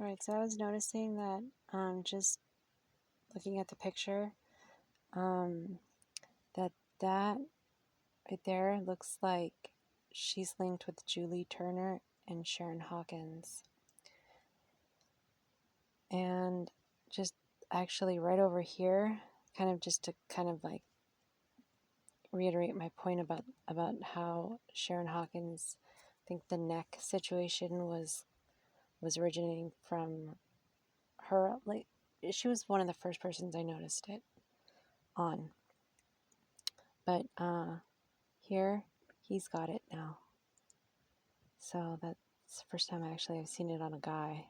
Alright, so I was noticing that just looking at the picture, um, that right there looks like she's linked with Julie Turner and Sharon Hawkins. And just actually right over here, kind of just to kind of like reiterate my point about how Sharon Hawkins, I think the neck situation was originating from her. Like, she was one of the first persons I noticed it on. But here, he's got it now. So that's the first time I've seen it on a guy.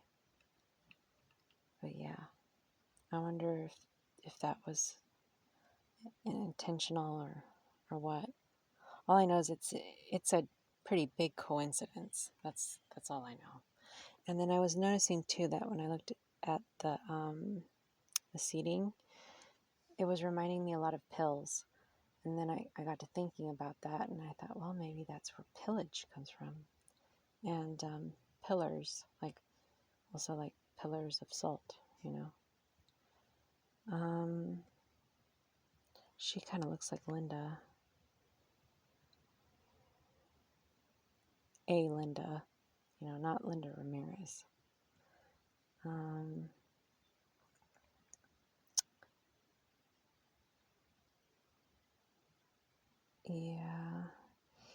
But yeah, I wonder if that was intentional or what. All I know is it's a pretty big coincidence. That's all I know. And then I was noticing too that when I looked at the seating, it was reminding me a lot of pills. And then I got to thinking about that, and I thought, well, maybe that's where pillage comes from. And pillars, like also like pillars of salt, you know. She kind of looks like Linda. A Linda, you know, not Linda Ramirez. Yeah,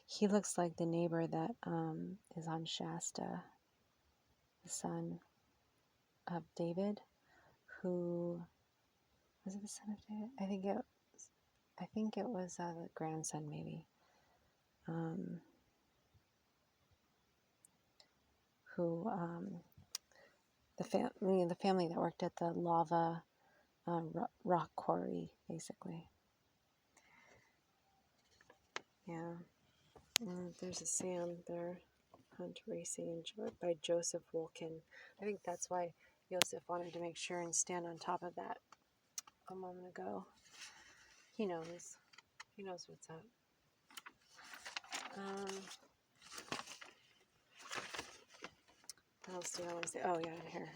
he looks like the neighbor that is on Shasta, the son of David, who was it the son of David? I think it was the grandson, maybe. Who the family that worked at the lava rock quarry, basically. Yeah. There's a Sam there, Hunt Racing by Joseph Wolkin. I think that's why Joseph wanted to make sure and stand on top of that a moment ago. He knows. He knows what's up. What else do I want to say? Oh, yeah, here.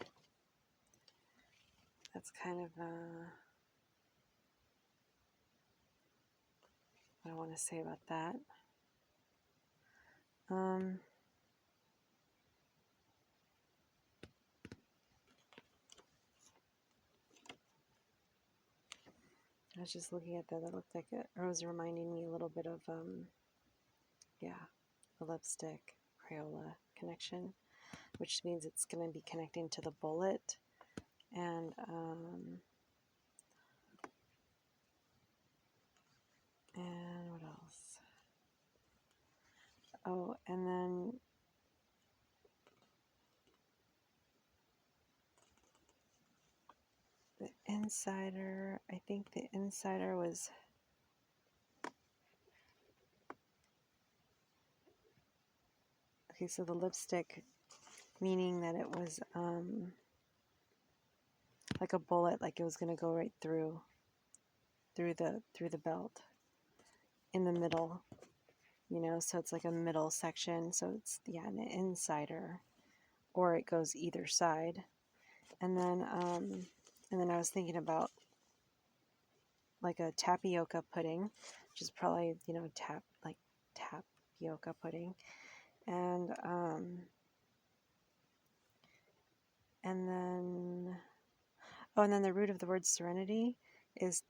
That's kind of what I want to say about that. I was just looking at that. It looked like it was reminding me a little bit of, the lipstick Crayola connection, which means it's going to be connecting to the bullet. And what else? Oh, and then the insider, I think the insider was, okay, so the lipstick, meaning that it was like a bullet, like it was going to go right through the belt in the middle, you know, so it's like a middle section, so it's, yeah, an insider, or it goes either side. And then I was thinking about like a tapioca pudding, which is probably, you know, tapioca pudding. And then the root of the word serenity is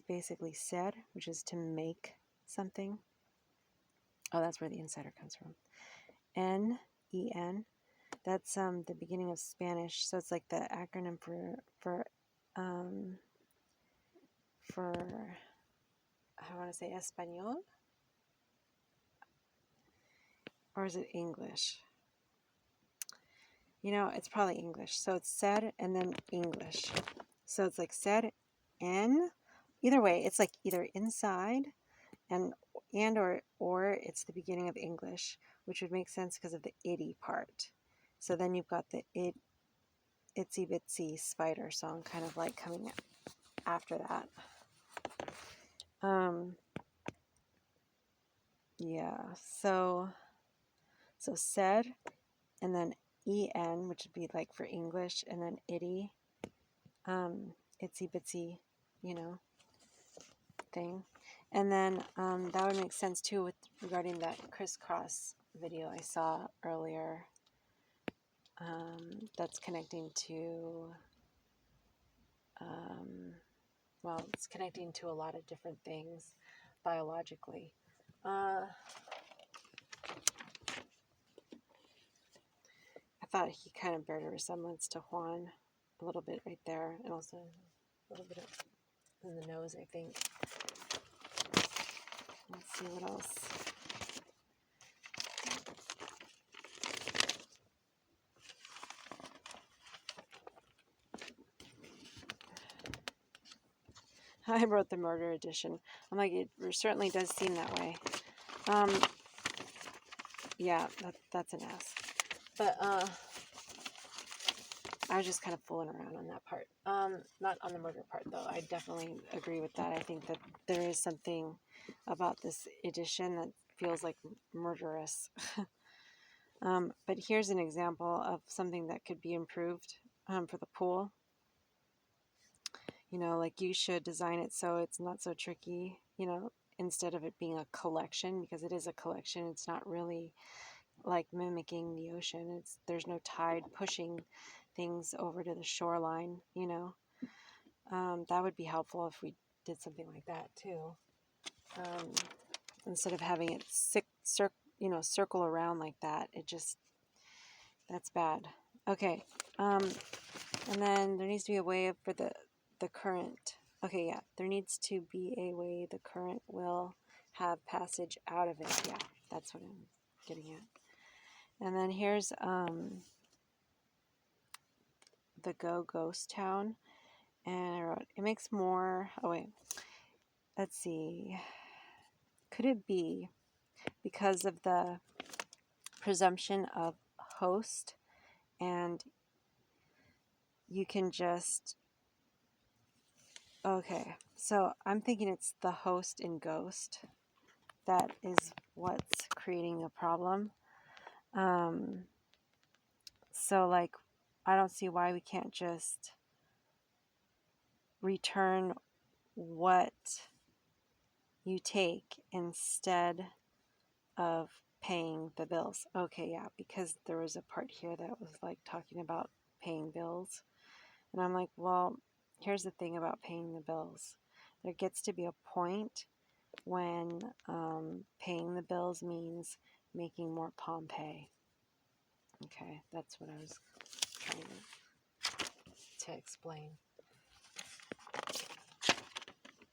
basically ser, which is to make something. Oh, that's where the insider comes from. N-E-N. That's the beginning of Spanish, so it's like the acronym for I want to say Espanol, or is it English? You know, it's probably English. So it's ser and then English. So it's like ser en. Either way, it's like either inside and or it's the beginning of English, which would make sense because of the itty part. So then you've got the itsy bitsy spider song kind of like coming after that. Yeah, so ser and then EN, which would be like for English, and then itty, itsy bitsy, you know, thing. And then that would make sense too with regarding that crisscross video I saw earlier. That's connecting to, well, it's connecting to a lot of different things biologically. I thought he kind of bared a resemblance to Juan a little bit right there, and also a little bit in the nose, I think. Let's see what else. I wrote the murder edition. I'm like, it certainly does seem that way. Yeah, that's an ass. But I was just kind of fooling around on that part. Not on the murder part, though. I definitely agree with that. I think that there is something about this edition that feels like murderous. But here's an example of something that could be improved for the pool. You know, like you should design it so it's not so tricky, you know, instead of it being a collection, because it is a collection. It's not really like mimicking the ocean. There's no tide pushing things over to the shoreline, you know. That would be helpful if we did something like that too. Instead of having it circle around like that, that's bad. Okay, and then there needs to be a way for the current. Okay, yeah, there needs to be a way the current will have passage out of it. Yeah, that's what I'm getting at. And then here's the Ghost Town, and I wrote, it makes more. Oh wait, let's see. Could it be because of the presumption of host, and you can just, okay, so I'm thinking it's the host in Ghost that is what's creating the problem. So like, I don't see why we can't just return what you take instead of paying the bills. Okay, yeah, because there was a part here that was like talking about paying bills. And I'm like, well, here's the thing about paying the bills. There gets to be a point when paying the bills means making more Pompeii. Okay, that's what I was trying to explain.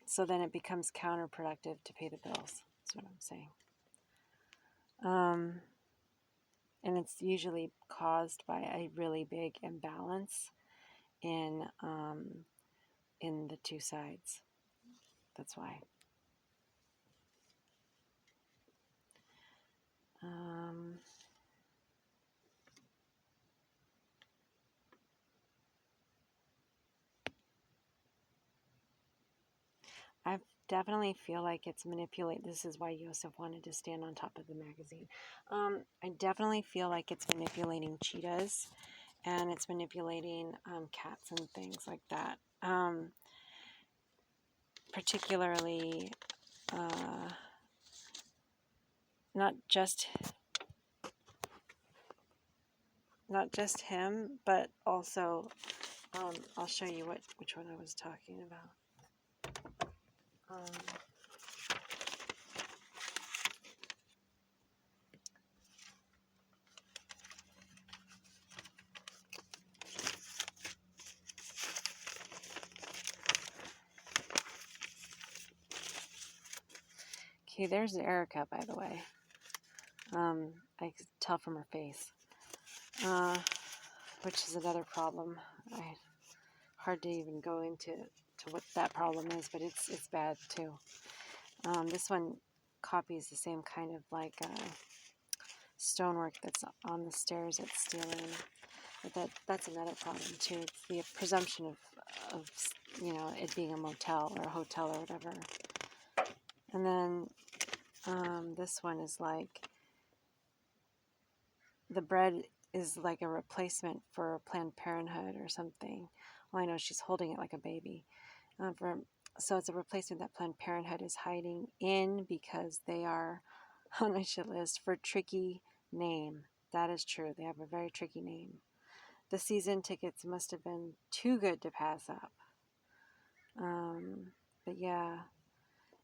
So then it becomes counterproductive to pay the bills. That's what I'm saying. And it's usually caused by a really big imbalance in the two sides. That's why. I definitely feel like it's manipulate. This is why Yosef wanted to stand on top of the magazine. I definitely feel like it's manipulating cheetahs, and it's manipulating cats and things like that. Particularly, not just him, but also, I'll show you which one I was talking about. Okay, there's Erica, by the way. I could tell from her face, which is another problem. Hard to even go into what that problem is, but it's bad too. This one copies the same kind of like stonework that's on the stairs at Steeling, but that's another problem too. It's the presumption of you know, it being a motel or a hotel or whatever. And then this one is like, the bread is like a replacement for Planned Parenthood or something. Well, I know she's holding it like a baby. So it's a replacement that Planned Parenthood is hiding in because they are on my shit list for tricky name. That is true. They have a very tricky name. The season tickets must have been too good to pass up. But yeah,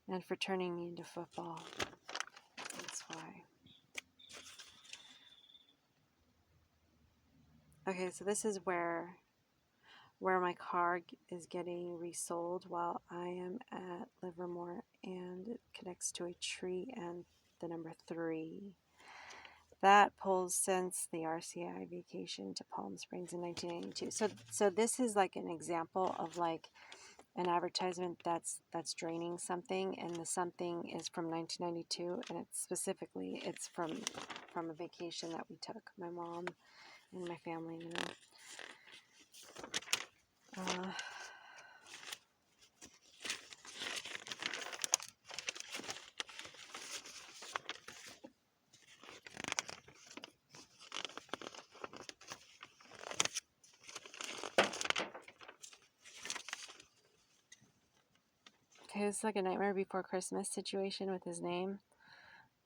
and for turning me into football. That's why. Okay, so this is where my car is getting resold while I am at Livermore, and it connects to a tree and the number 3. That pulls since the RCI vacation to Palm Springs in 1992. So this is like an example of like an advertisement that's draining something, and the something is from 1992, and it's from a vacation that we took, my mom and my family, you know. Okay, it's like a Nightmare Before Christmas situation with his name.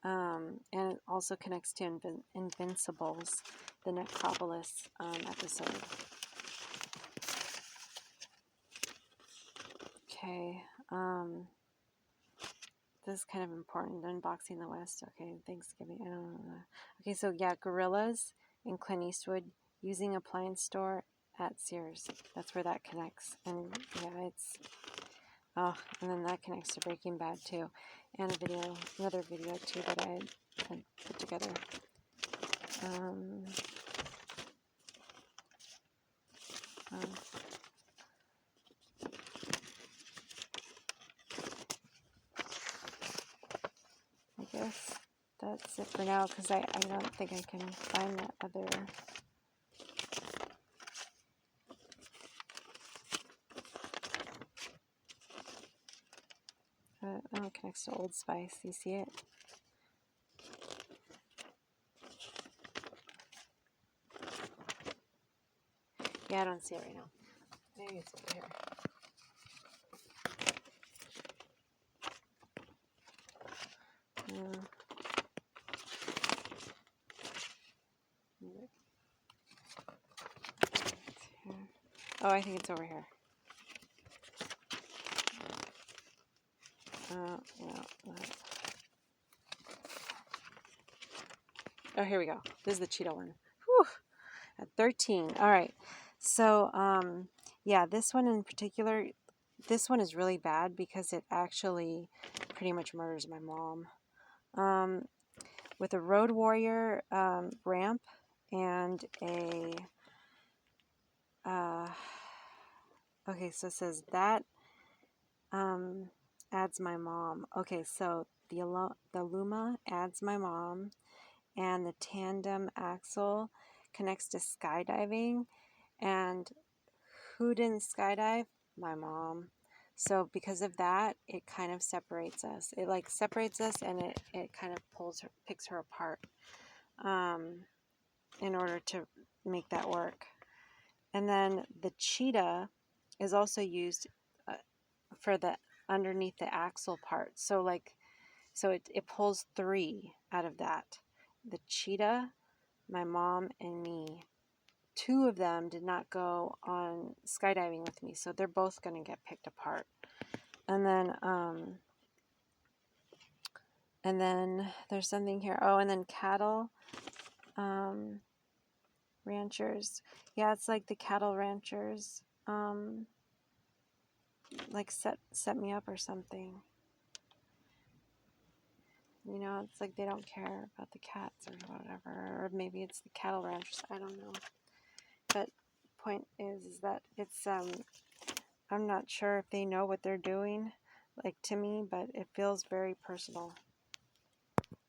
And it also connects to Invincibles, the Necropolis episode. Okay, this is kind of important. Unboxing the West. Okay, Thanksgiving. I don't know. Okay, so yeah, Gorillas in Clint Eastwood using appliance store at Sears. That's where that connects. And yeah, it's... Oh, and then that connects to Breaking Bad too. And another video too that I had put together. I guess that's it for now, because I don't think I can find that other... it connects to Old Spice. You see it? Yeah, I don't see it right now. Maybe it's over here. Oh, I think it's over here. No. Oh, here we go. This is the Cheeto one. Whew. At 13. All right. So, yeah, this one in particular, this one is really bad because it actually pretty much murders my mom. With a Road Warrior ramp and a... okay, so it says that adds my mom. Okay, so the Luma adds my mom, and the tandem axle connects to skydiving. And who didn't skydive? My mom. So because of that, it kind of separates us. It like separates us, and it kind of picks her apart in order to make that work. And then the cheetah is also used for the underneath the axle part. So it pulls 3 out of that. The cheetah, my mom, and me. 2 of them did not go on skydiving with me, so they're both going to get picked apart. And then there's something here. Oh, and then cattle ranchers. Yeah, it's like the cattle ranchers like set me up or something. You know, it's like they don't care about the cats or whatever, or maybe it's the cattle ranchers. I don't know. But point is that it's I'm not sure if they know what they're doing, like to me, but it feels very personal.